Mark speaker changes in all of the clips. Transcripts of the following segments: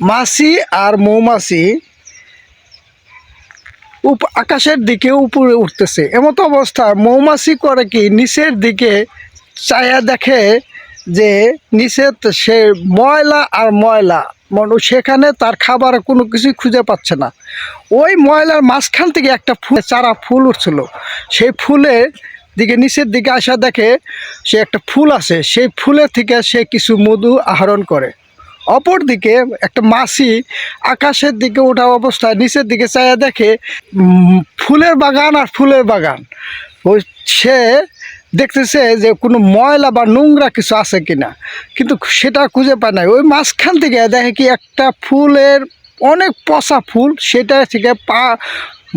Speaker 1: মাছি আর মৌমাছি আকাশের দিকে উপরে উঠতেছে। এমতো অবস্থা মৌমাছি করে কি নিচের দিকে চায়া দেখে যে নিচে সে ময়লা আর ময়লা, সেখানে তার খাবার কোনো কিছুই খুঁজে পাচ্ছে না। ওই ময়লার মাঝখান থেকে একটা চারা ফুল উঠছিল, সেই ফুলের দিকে নিচের দিকে আসা দেখে সে একটা ফুল আছে, সেই ফুলের থেকে সে কিছু মধু আহরণ করে। অপর দিকে একটা মাছি আকাশের দিকে ওঠা অবস্থায় নিচের দিকে চাইয়া দেখে ফুলের বাগান আর ফুলের বাগান। ওই সে দেখতেছে যে কোনো ময়লা বা নোংরা কিছু আছে কিনা, কিন্তু সেটা খুঁজে পায় না। ওই মাঝখান থেকে দেখে কি একটা ফুলের অনেক পচা ফুল, সেটা থেকে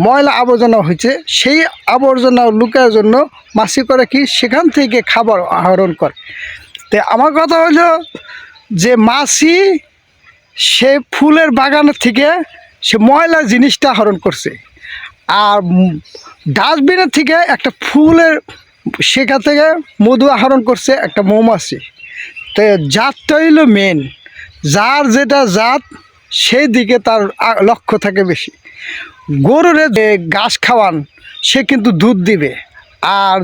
Speaker 1: ময়লা আবর্জনা হয়েছে। সেই আবর্জনা লুকার জন্য মাছি করে কি সেখান থেকে খাবার আহরণ করে। তো আমার কথা হলো যে মাছি সে ফুলের বাগানের থেকে সে ময়লা জিনিসটা আহরণ করছে, আর ডাস্টবিনের থেকে একটা ফুলের সেখান থেকে মধু আহরণ করছে একটা মৌমাছি। তো জাতটা হইলো মেন, যার যেটা জাত সেই দিকে তার লক্ষ্য থাকে বেশি। গরুরে যে ঘাস খাওয়ান সে কিন্তু দুধ দিবে, আর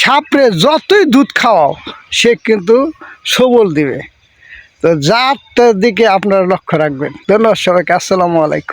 Speaker 1: সাপরে যতই দুধ খাওয়াও সে কিন্তু সবল দিবে। তো জাতটার দিকে আপনারা লক্ষ্য রাখবেন। ধন্যবাদ সবাইকে। আসসালামু আলাইকুম।